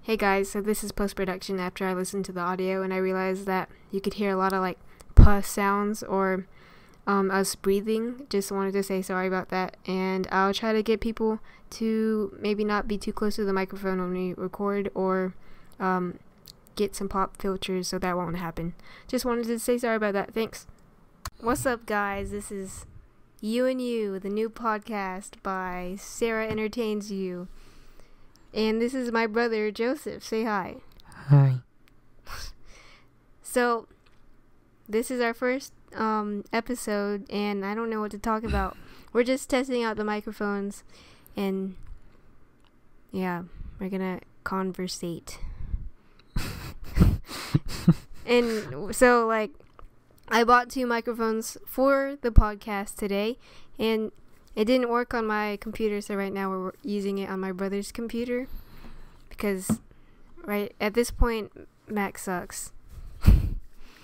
Hey guys, so this is post-production after I listened to the audio and I realized that you could hear a lot of like puh sounds or us breathing. Just wanted to say sorry about that, and I'll try to get people to maybe not be too close to the microphone when we record, or get some pop filters so that won't happen. Just wanted to say sorry about that. Thanks. What's up guys, this is You and You, the new podcast by SarahEntertainsYu. And this is my brother, Joseph. Say hi. Hi. So, this is our first episode, and I don't know what to talk about. We're just testing out the microphones, and yeah, we're gonna conversate. And so, like, I bought 2 microphones for the podcast today, and it didn't work on my computer, so right now we're using it on my brother's computer, because right at this point Mac sucks.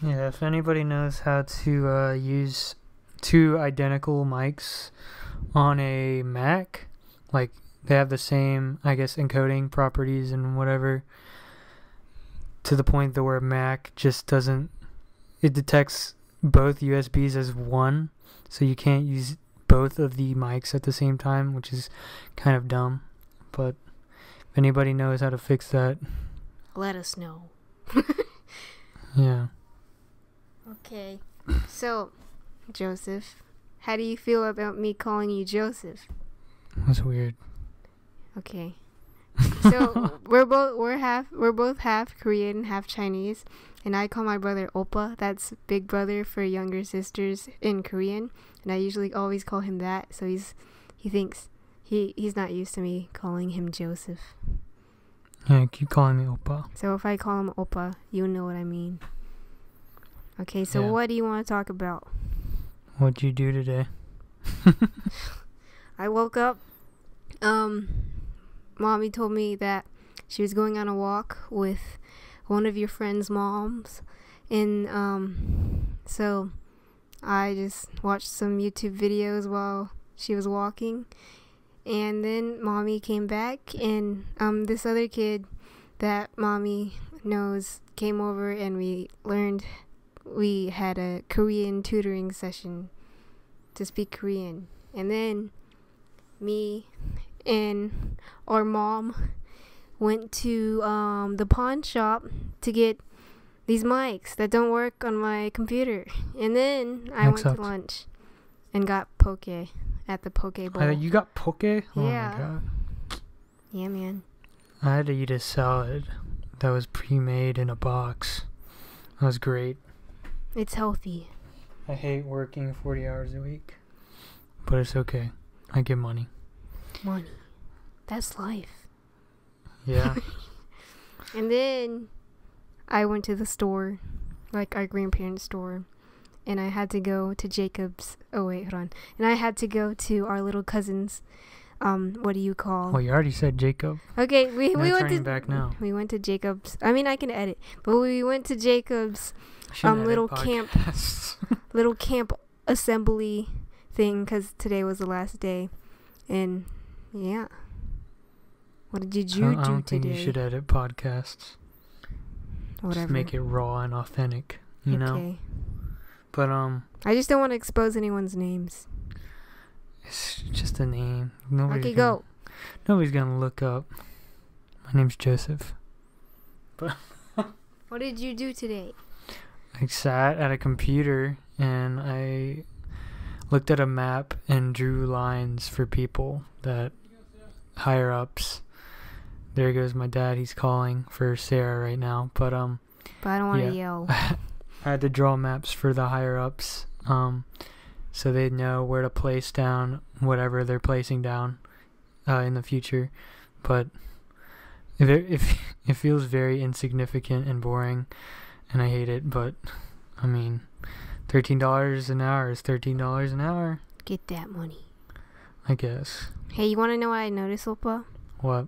Yeah, if anybody knows how to use 2 identical mics on a Mac, like they have the same, I guess, encoding properties and whatever, to the point that where Mac just doesn't, it detects both USBs as one, so you can't use both of the mics at the same time, which is kind of dumb. But if anybody knows how to fix that, let us know. Yeah. Okay, so Joseph, how do you feel about me calling you Joseph? That's weird. Okay. So we're both half Korean, half Chinese, and I call my brother Oppa. That's big brother for younger sisters in Korean, and I usually always call him that. So he thinks he's not used to me calling him Joseph. Yeah, keep calling me Oppa. So if I call him Oppa, you know what I mean. Okay, so Yeah. what do you want to talk about? What'd you do today? I woke up. Mommy told me that she was going on a walk with one of your friend's moms, and so I just watched some YouTube videos while she was walking, and then Mommy came back, and this other kid that Mommy knows came over, and we had a Korean tutoring session to speak Korean, and then me and our mom went to the pawn shop to get these mics that don't work on my computer, and then I went to lunch and got poke at the poke bowl. You got poke? Oh Yeah. my god. Yeah, man. I had to eat a salad that was pre-made in a box. That was great. It's healthy. I hate working 40 hours a week, but it's okay. I get money. Money. That's life. Yeah. And then I went to the store, like our grandparents' store, and I had to go to Jacob's. Oh wait, hold on. And I had to go to our little cousin's. What do you call? Well, you already said Jacob. Okay, we went to back now. We went to Jacob's. I mean, I can edit, but we went to Jacob's little camp assembly thing, because today was the last day, and yeah. What did you do I don't today? think you should edit podcasts. Whatever. Just make it raw and authentic, you know? But, I just don't want to expose anyone's names. it's just a name. Go. Nobody's gonna look up. My name's Joseph. But What did you do today? I sat at a computer and I looked at a map and drew lines for people that higher ups. There goes my dad. He's calling for Sarah right now. But I don't want to yeah. yell. I had to draw maps for the higher ups, so they'd know where to place down whatever they're placing down in the future. But if it feels very insignificant and boring, and I hate it. But I mean, $13 an hour is $13 an hour. Get that money. I guess. Hey, you want to know what I noticed, Opa? What?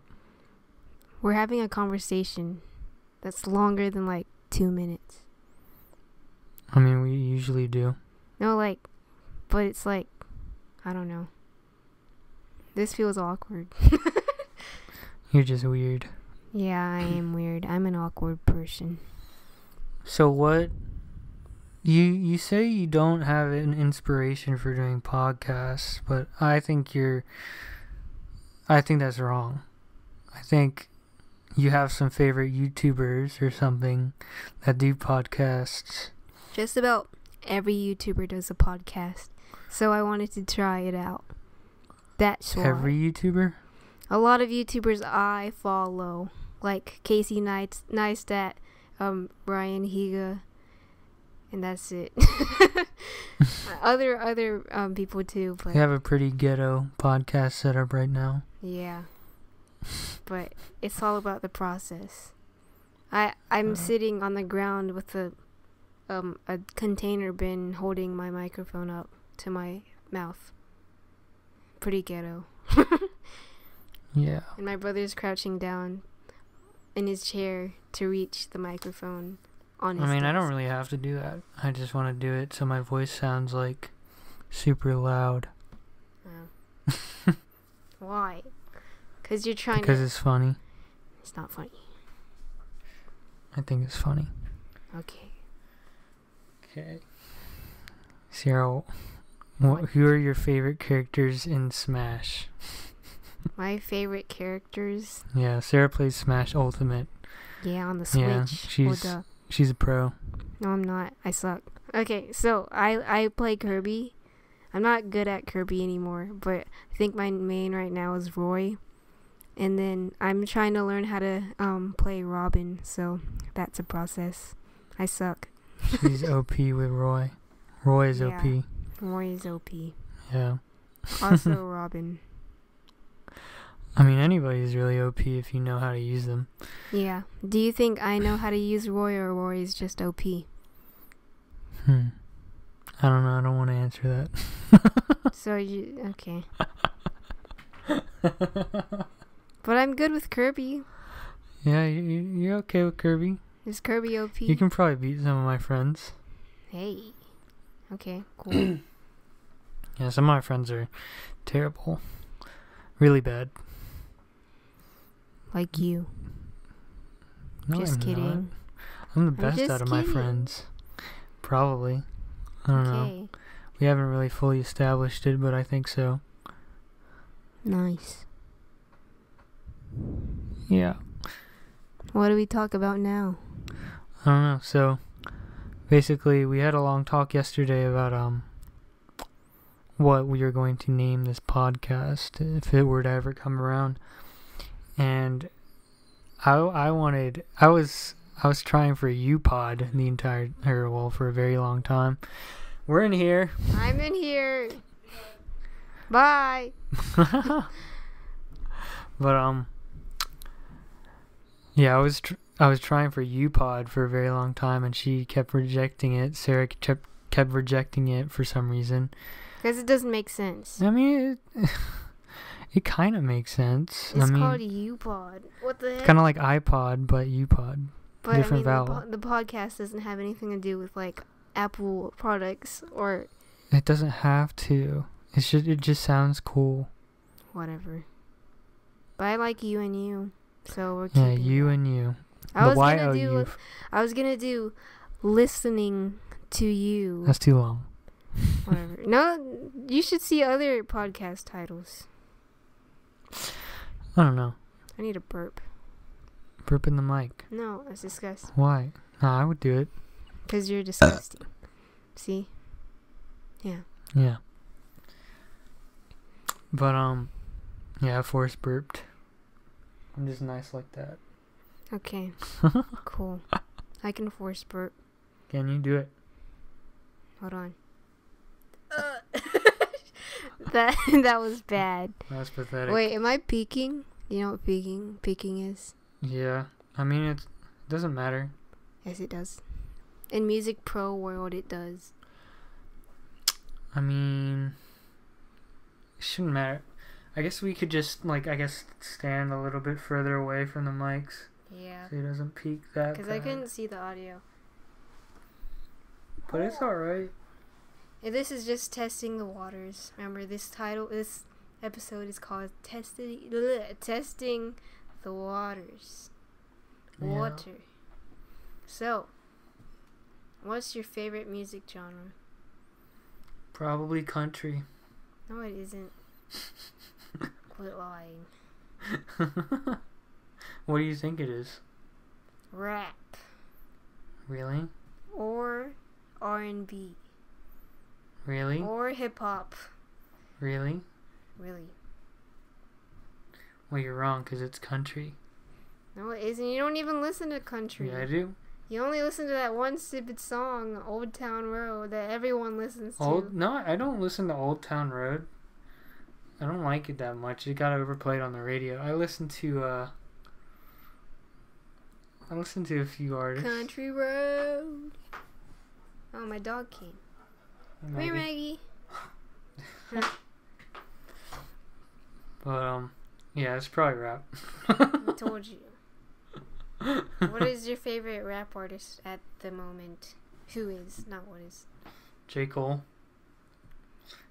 We're having a conversation that's longer than like 2 minutes. I mean, we usually do. No, like, but it's like, I don't know. This feels awkward. You're just weird. Yeah, I am weird. I'm an awkward person. So what? You say you don't have an inspiration for doing podcasts, but I think that's wrong. I think you have some favorite YouTubers or something that do podcasts. Just about every YouTuber does a podcast, so I wanted to try it out. That's why. Every YouTuber? A lot of YouTubers I follow, like Casey Neistat, Brian Higa, and that's it. other people too, but You have a pretty ghetto podcast set up right now. yeah. But it's all about the process. I'm sitting on the ground with a container bin holding my microphone up to my mouth. Pretty ghetto. Yeah. And my brother's crouching down in his chair to reach the microphone on his desk. I don't really have to do that. I just want to do it so my voice sounds like super loud. Oh. Why? Because you're trying Because to... it's funny. It's not funny. I think it's funny. Okay. Okay. Sarah, who are your favorite characters in Smash? My favorite characters? Yeah, Sarah plays Smash Ultimate. Yeah, on the Switch. Yeah, she's a pro. No, I'm not. I suck. Okay, so I play Kirby. I'm not good at Kirby anymore, but I think my main right now is Roy. And then I'm trying to learn how to play Robin, so that's a process. I suck. She's OP with Roy. Roy is OP. Roy is OP. Yeah. Also Robin. I mean, anybody's really OP if you know how to use them. Yeah. Do you think I know how to use Roy, or Roy is just OP? I don't know. I don't want to answer that. So you... Okay. But I'm good with Kirby. Yeah, you're okay with Kirby. Is Kirby OP? You can probably beat some of my friends. Hey. Okay, cool. Yeah, some of my friends are terrible. Really bad. Like you. No, Just I'm kidding. not. I'm the best just out of my kidding. friends. Probably. I don't know. We haven't really fully established it, but I think so. Nice. Yeah. What do we talk about now? I don't know. So, basically, we had a long talk yesterday about what we were going to name this podcast if it were to ever come around. And I was trying for U-Pod for a very long time. We're in here. I'm in here. Bye. But yeah, I was trying for U-Pod for a very long time, and she kept rejecting it. Sarah kept rejecting it for some reason. Because it doesn't make sense. I mean, it kind of makes sense. It's called U-Pod. What the heck? Kind of like iPod, but U-Pod. But different vowel. the podcast doesn't have anything to do with like Apple products or... It doesn't have to. It just sounds cool. Whatever. But I like you and you, so we're keeping you and you. I was gonna do listening to you. That's too long. Whatever. No, you should see other podcast titles. I don't know. I need a burp. Burp in the mic. No, that's disgusting. Why? No, I would do it. Because you're disgusting. See? Yeah. Yeah. But, yeah, Forrest burped. I'm just nice like that. Okay. Cool. I can force burp. Can you do it? Hold on. That was bad. That's pathetic. Wait, am I peeking? You know what peeking is? Yeah. I mean, it doesn't matter. Yes, it does. In Music Pro world, it does. I mean, it shouldn't matter. I guess we could just, stand a little bit further away from the mics. Yeah. So it doesn't peak that Because I couldn't see the audio. But it's alright. This is just testing the waters. Remember, this episode is called Testing the Waters. Water. So, what's your favorite music genre? Probably country. No, it isn't. Quit lying. What do you think it is? Rap. Really? Or R&B. Really? Or hip-hop. Really? Really. Well, you're wrong, because it's country. No, it isn't. You don't even listen to country. Yeah, I do. You only listen to that one stupid song, Old Town Road, that everyone listens to. No, I don't listen to Old Town Road. I don't like it that much. It got overplayed on the radio. I listen to a few artists. Country Road. Oh, my dog came. Come here, Maggie. But, yeah, it's probably rap. I told you. What is your favorite rap artist at the moment? Who is, not what is. J. Cole.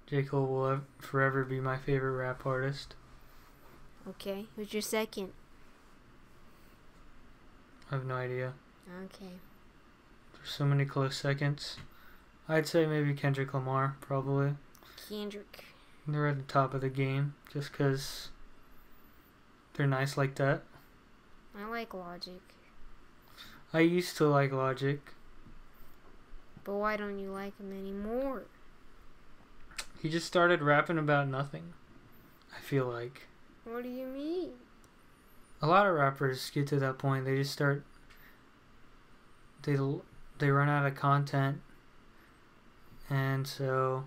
J. Cole will forever be my favorite rap artist. Okay. Who's your second? I have no idea. Okay. There's so many close seconds. I'd say maybe Kendrick Lamar, probably. Kendrick. They're at the top of the game, just because they're nice like that. I like Logic. I used to like Logic. But why don't you like him anymore? He just started rapping about nothing, I feel like. What do you mean? A lot of rappers get to that point. They just start... They run out of content. And so...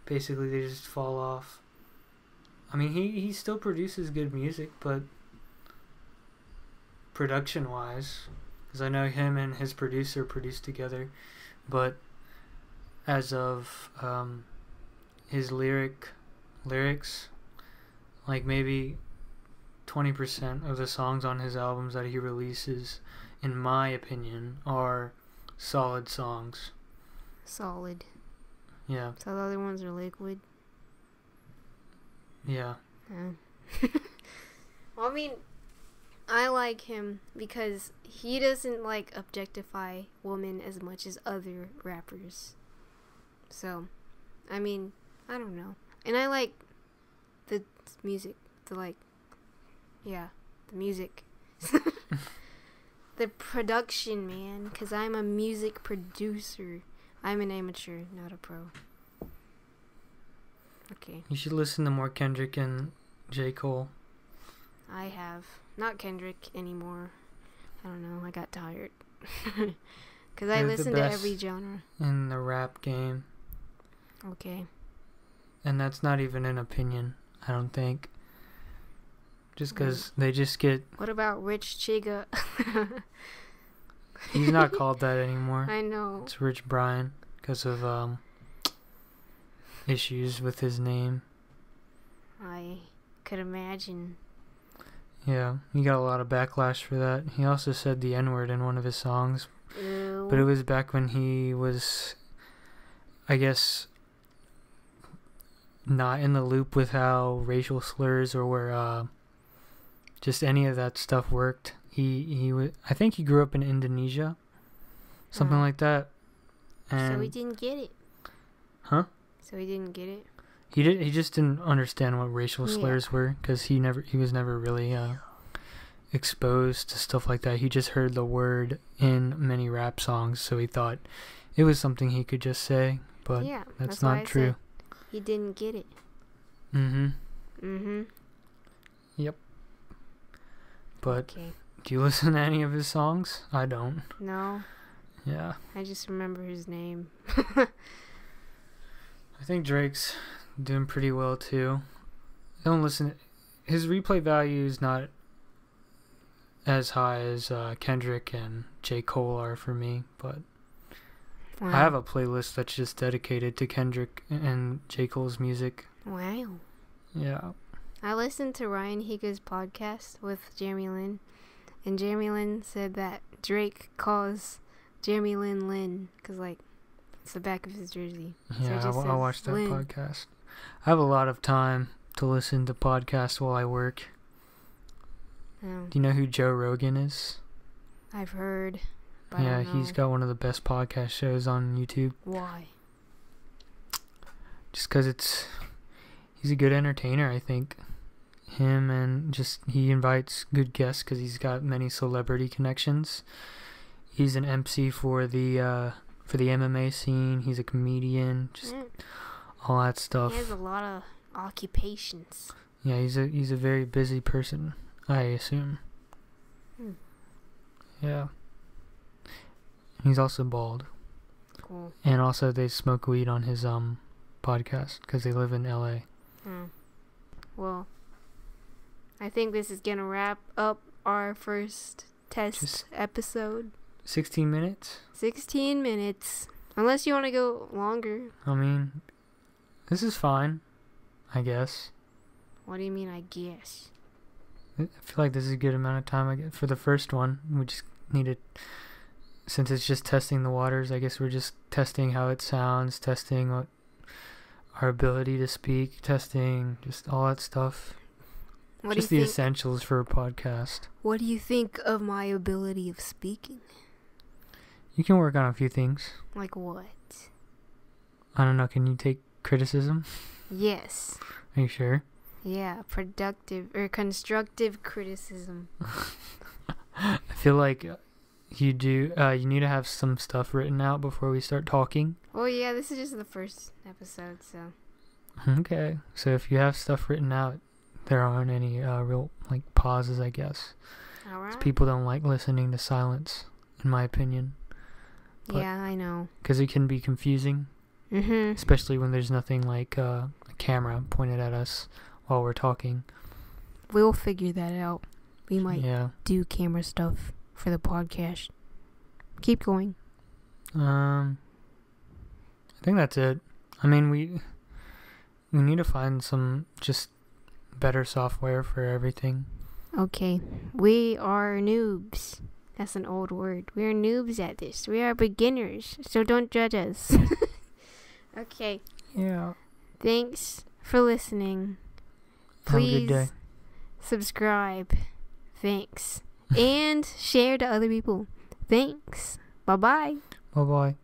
Basically, they just fall off. I mean, he still produces good music, but... Production-wise... Because I know him and his producer produced together. But... As of... his lyrics... Like, maybe... 20% of the songs on his albums that he releases, in my opinion, are solid songs. Solid. Yeah. So the other ones are liquid? Yeah. Well, I mean, I like him because he doesn't, like, objectify women as much as other rappers. So, I mean, I don't know. And I like the music, the music. The production, man, because I'm a music producer. I'm an amateur, not a pro. Okay. You should listen to more Kendrick and J. Cole. I have. Not Kendrick anymore. I don't know, I got tired. Because I listen to every genre. In the rap game. Okay. And that's not even an opinion, I don't think. Just because they just get... What about Rich Chiga? He's not called that anymore. I know. It's Rich Brian because of issues with his name. I could imagine. Yeah, he got a lot of backlash for that. He also said the N-word in one of his songs. Ew. But it was back when he was, I guess, not in the loop with how racial slurs or where just any of that stuff worked. I think he grew up in Indonesia, something like that. And so he didn't get it. Huh? So he didn't get it. He just didn't understand what racial slurs were because he was never really exposed to stuff like that. He just heard the word in many rap songs, so he thought it was something he could just say. But that's not true. He didn't get it. Yep. But do you listen to any of his songs? I don't. No. Yeah. I just remember his name. I think Drake's doing pretty well too. I don't listen. His replay value is not as high as Kendrick and J. Cole are for me, but I have a playlist that's just dedicated to Kendrick and J. Cole's music. Wow. Yeah. I listened to Ryan Higa's podcast with Jeremy Lin, and Jeremy Lin said that Drake calls Jeremy Lin because, like, it's the back of his jersey. Yeah, so I watched that podcast. I have a lot of time to listen to podcasts while I work. Oh, Do you know who Joe Rogan is? I've heard. But Yeah, I don't know. he's got one of the best podcast shows on YouTube. Why? Just because he's a good entertainer, I think. Him, and just he invites good guests because he's got many celebrity connections. He's an MC for the MMA scene. He's a comedian, just all that stuff. He has a lot of occupations. Yeah, he's a very busy person, I assume. Yeah. He's also bald. Cool. And also they smoke weed on his podcast because they live in LA. Well, I think this is gonna wrap up our first test episode. 16 minutes? 16 minutes. Unless you want to go longer. I mean, this is fine, I guess. What do you mean, I guess? I feel like this is a good amount of time. I guess for the first one, we just needed, since it's just testing the waters, I guess we're just testing how it sounds, testing what our ability to speak, testing just all that stuff. What just do you the think? essentials for a podcast. What do you think of my ability of speaking? You can work on a few things. Like what? I don't know. Can you take criticism? Yes. Are you sure? Yeah, productive or constructive criticism. I feel like you do. You need to have some stuff written out before we start talking. Well, yeah, this is just the first episode, so. Okay. So if you have stuff written out, there aren't any real pauses, I guess. All right. People don't like listening to silence, in my opinion. But Yeah, I know. because it can be confusing, especially when there's nothing like a camera pointed at us while we're talking. We'll figure that out. We might Yeah. do camera stuff for the podcast. Keep going. I think that's it. I mean, we need to find some just better software for everything. Okay. We are noobs. That's an old word. We are noobs at this. We are beginners, so don't judge us. Okay. Yeah. Thanks for listening. Have a good Please day. subscribe. Thanks. And share to other people. Thanks. Bye-bye. Bye-bye.